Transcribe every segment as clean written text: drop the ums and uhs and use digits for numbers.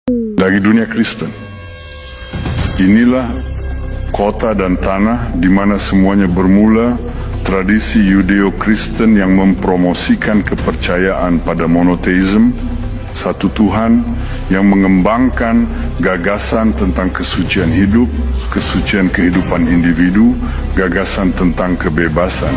Bagi dunia Kristen, inilah kota dan tanah di mana semuanya bermula. Tradisi Yudeo-Kristen yang mempromosikan kepercayaan pada monoteisme, satu Tuhan, yang mengembangkan gagasan tentang kesucian hidup, kesucian kehidupan individu, gagasan tentang kebebasan.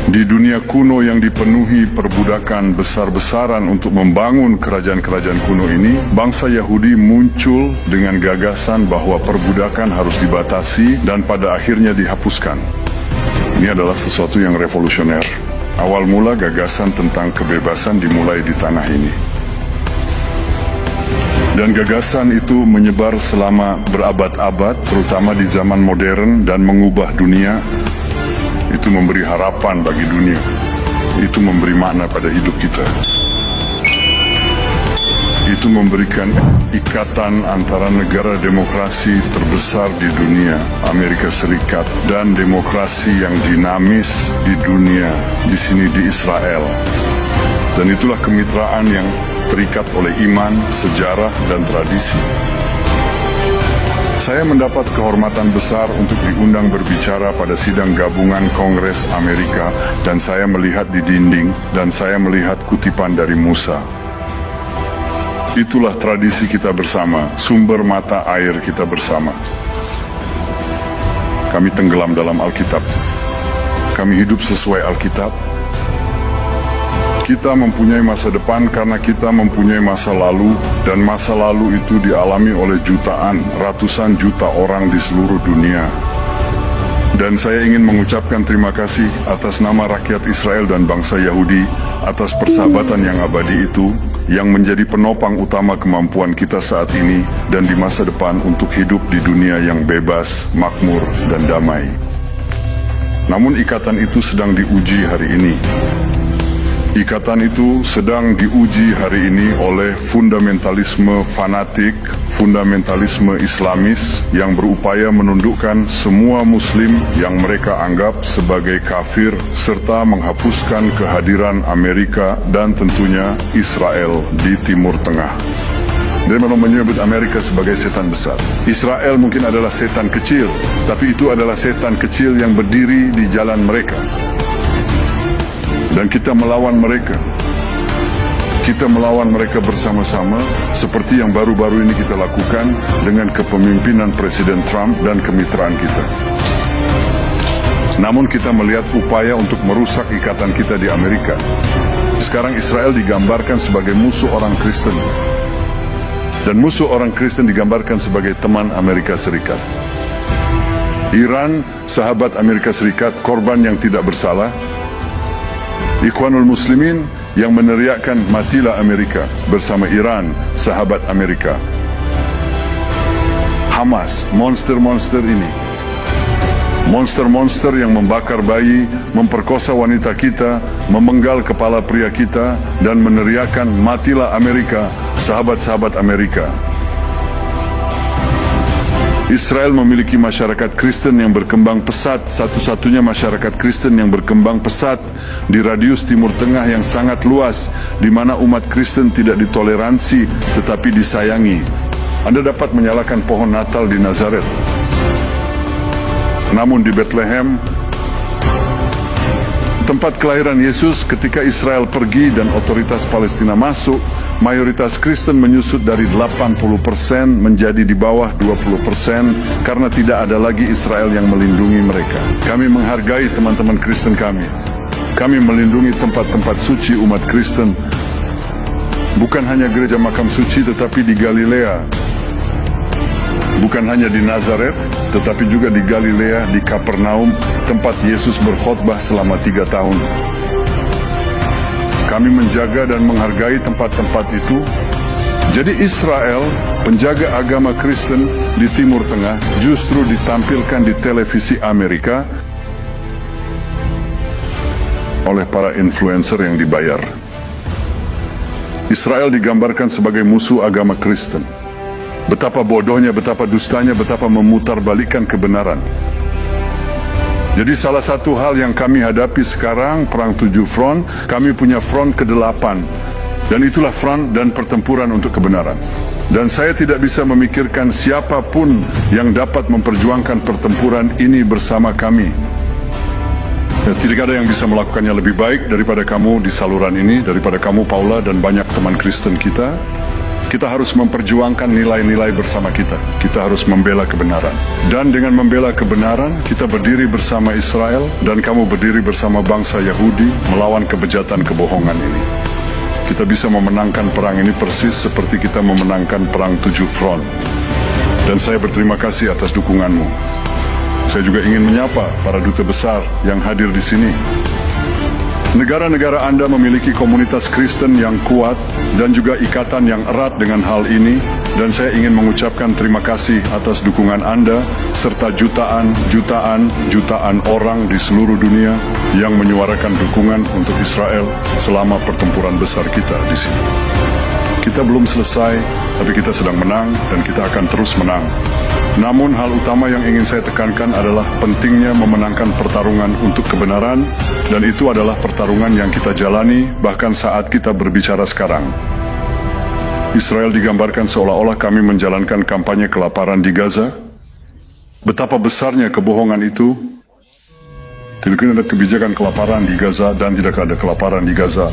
Di dunia kuno yang dipenuhi perbudakan besar-besaran untuk membangun kerajaan-kerajaan kuno ini, bangsa Yahudi muncul dengan gagasan bahwa perbudakan harus dibatasi dan pada akhirnya dihapuskan. Ini adalah sesuatu yang revolusioner. Awal mula gagasan tentang kebebasan dimulai di tanah ini. Dan gagasan itu menyebar selama berabad-abad, terutama di zaman modern, dan mengubah dunia. Itu memberi harapan bagi dunia. Itu memberi makna pada hidup kita. Itu memberikan ikatan antara negara demokrasi terbesar di dunia, Amerika Serikat, dan demokrasi yang dinamis di dunia, di sini di Israel. Dan itulah kemitraan yang terikat oleh iman, sejarah, dan tradisi. Saya mendapat kehormatan besar untuk diundang berbicara pada sidang gabungan Kongres Amerika, dan saya melihat di dinding dan saya melihat kutipan dari Musa. Itulah tradisi kita bersama, sumber mata air kita bersama. Kami tenggelam dalam Alkitab. Kami hidup sesuai Alkitab. Kita mempunyai masa depan karena kita mempunyai masa lalu, dan masa lalu itu dialami oleh jutaan, ratusan juta orang di seluruh dunia. Dan saya ingin mengucapkan terima kasih atas nama rakyat Israel dan bangsa Yahudi atas persahabatan yang abadi itu, yang menjadi penopang utama kemampuan kita saat ini dan di masa depan untuk hidup di dunia yang bebas, makmur, dan damai. Namun ikatan itu sedang diuji hari ini. Ikatan itu sedang diuji hari ini oleh fundamentalisme fanatik, fundamentalisme Islamis yang berupaya menundukkan semua Muslim yang mereka anggap sebagai kafir, serta menghapuskan kehadiran Amerika dan tentunya Israel di Timur Tengah. Dia memang menyebut Amerika sebagai setan besar. Israel mungkin adalah setan kecil, tapi itu adalah setan kecil yang berdiri di jalan mereka. Dan kita melawan mereka. Kita melawan mereka bersama-sama, seperti yang baru-baru ini kita lakukan dengan kepemimpinan Presiden Trump dan kemitraan kita. Namun kita melihat upaya untuk merusak ikatan kita di Amerika. Sekarang Israel digambarkan sebagai musuh orang Kristen. Dan musuh orang Kristen digambarkan sebagai teman Amerika Serikat. Iran, sahabat Amerika Serikat, korban yang tidak bersalah. Ikhwanul Muslimin yang meneriakkan matilah Amerika bersama Iran, sahabat Amerika. Hamas, monster-monster ini. Monster-monster yang membakar bayi, memperkosa wanita kita, memenggal kepala pria kita, dan meneriakkan matilah Amerika, sahabat-sahabat Amerika. Israel memiliki masyarakat Kristen yang berkembang pesat, satu-satunya masyarakat Kristen yang berkembang pesat di radius Timur Tengah yang sangat luas, di mana umat Kristen tidak ditoleransi tetapi disayangi. Anda dapat menyalakan pohon Natal di Nazaret. Namun di Bethlehem, tempat kelahiran Yesus, ketika Israel pergi dan otoritas Palestina masuk, mayoritas Kristen menyusut dari 80% menjadi di bawah 20% karena tidak ada lagi Israel yang melindungi mereka. Kami menghargai teman-teman Kristen kami. Kami melindungi tempat-tempat suci umat Kristen. Bukan hanya gereja makam suci tetapi di Galilea. Bukan hanya di Nazaret, tetapi juga di Galilea, di Kapernaum, tempat Yesus berkhotbah selama 3 tahun. Kami menjaga dan menghargai tempat-tempat itu. Jadi Israel, penjaga agama Kristen di Timur Tengah, justru ditampilkan di televisi Amerika oleh para influencer yang dibayar. Israel digambarkan sebagai musuh agama Kristen. Betapa bodohnya, betapa dustanya, betapa memutarbalikkan kebenaran. Jadi salah satu hal yang kami hadapi sekarang, perang 7 front, kami punya front ke-8. Dan itulah front dan pertempuran untuk kebenaran. Dan saya tidak bisa memikirkan siapapun yang dapat memperjuangkan pertempuran ini bersama kami. Tidak ada yang bisa melakukannya lebih baik daripada kamu di saluran ini, daripada kamu Paula dan banyak teman Kristen kita. Kita harus memperjuangkan nilai-nilai bersama kita. Kita harus membela kebenaran. Dan dengan membela kebenaran, kita berdiri bersama Israel dan kamu berdiri bersama bangsa Yahudi melawan kebejatan kebohongan ini. Kita bisa memenangkan perang ini persis seperti kita memenangkan perang 7 front. Dan saya berterima kasih atas dukunganmu. Saya juga ingin menyapa para duta besar yang hadir di sini. Negara-negara Anda memiliki komunitas Kristen yang kuat dan juga ikatan yang erat dengan hal ini, dan saya ingin mengucapkan terima kasih atas dukungan Anda serta jutaan orang di seluruh dunia yang menyuarakan dukungan untuk Israel selama pertempuran besar kita di sini. Kita belum selesai, tapi kita sedang menang dan kita akan terus menang. Namun hal utama yang ingin saya tekankan adalah pentingnya memenangkan pertarungan untuk kebenaran, dan itu adalah pertarungan yang kita jalani bahkan saat kita berbicara sekarang. Israel digambarkan seolah-olah kami menjalankan kampanye kelaparan di Gaza. Betapa besarnya kebohongan itu. Tidak ada kebijakan kelaparan di Gaza dan tidak ada kelaparan di Gaza.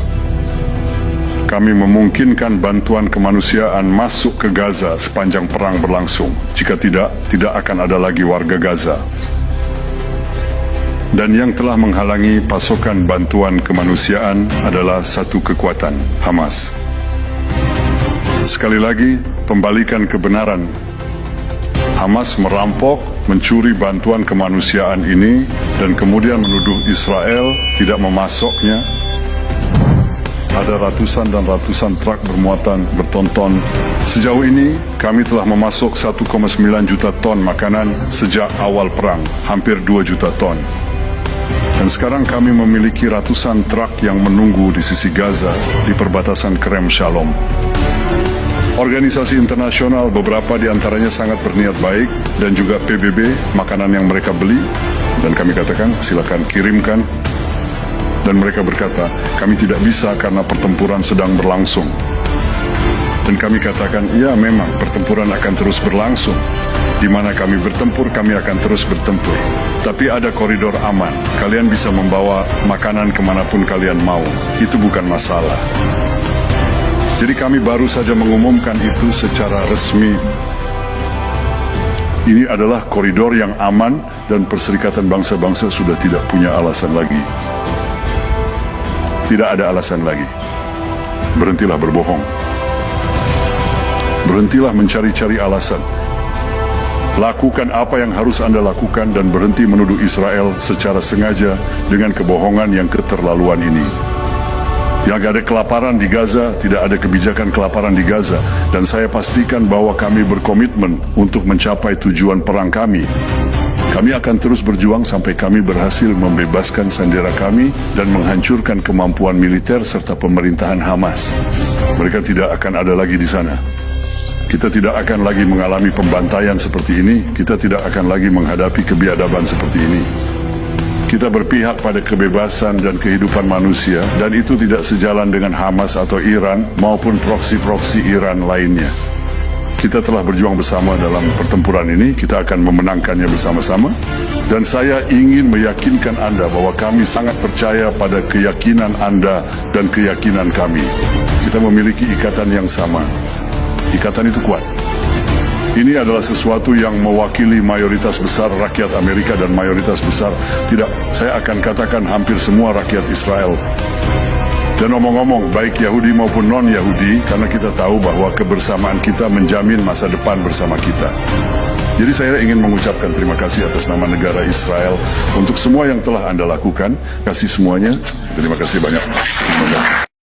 Kami memungkinkan bantuan kemanusiaan masuk ke Gaza sepanjang perang berlangsung. Jika tidak akan ada lagi warga Gaza. Dan yang telah menghalangi pasokan bantuan kemanusiaan adalah satu kekuatan, Hamas. Sekali lagi, pembalikan kebenaran. Hamas merampok, mencuri bantuan kemanusiaan ini, dan kemudian menuduh Israel tidak memasoknya. Ada ratusan dan ratusan truk bermuatan bertonton. Sejauh ini, kami telah memasok 1,9 juta ton makanan sejak awal perang, hampir 2 juta ton. Dan sekarang kami memiliki ratusan truk yang menunggu di sisi Gaza, di perbatasan Kerem Shalom. Organisasi internasional, beberapa di antaranya sangat berniat baik, dan juga PBB, makanan yang mereka beli, dan kami katakan, silakan kirimkan. Dan mereka berkata, kami tidak bisa karena pertempuran sedang berlangsung. Dan kami katakan, ya memang pertempuran akan terus berlangsung. Di mana kami bertempur, kami akan terus bertempur. Tapi ada koridor aman. Kalian bisa membawa makanan kemanapun kalian mau. Itu bukan masalah. Jadi kami baru saja mengumumkan itu secara resmi. Ini adalah koridor yang aman dan Perserikatan Bangsa-Bangsa sudah tidak punya alasan lagi. Tidak ada alasan lagi. Berhentilah berbohong. Berhentilah mencari-cari alasan. Lakukan apa yang harus Anda lakukan dan berhenti menuduh Israel secara sengaja dengan kebohongan yang keterlaluan ini. Yang ada kelaparan di Gaza, tidak ada kebijakan kelaparan di Gaza. Dan saya pastikan bahwa kami berkomitmen untuk mencapai tujuan perang kami. Kami akan terus berjuang sampai kami berhasil membebaskan sandera kami dan menghancurkan kemampuan militer serta pemerintahan Hamas. Mereka tidak akan ada lagi di sana. Kita tidak akan lagi mengalami pembantaian seperti ini. Kita tidak akan lagi menghadapi kebiadaban seperti ini. Kita berpihak pada kebebasan dan kehidupan manusia, dan itu tidak sejalan dengan Hamas atau Iran maupun proksi-proksi Iran lainnya. Kita telah berjuang bersama dalam pertempuran ini, kita akan memenangkannya bersama-sama. Dan saya ingin meyakinkan Anda bahwa kami sangat percaya pada keyakinan Anda dan keyakinan kami. Kita memiliki ikatan yang sama. Ikatan itu kuat. Ini adalah sesuatu yang mewakili mayoritas besar rakyat Amerika dan mayoritas besar, saya akan katakan hampir semua rakyat Israel. Dan ngomong-ngomong, baik Yahudi maupun non-Yahudi, karena kita tahu bahwa kebersamaan kita menjamin masa depan bersama kita. Jadi saya ingin mengucapkan terima kasih atas nama negara Israel untuk semua yang telah Anda lakukan. Kasih semuanya. Terima kasih banyak. Terima kasih.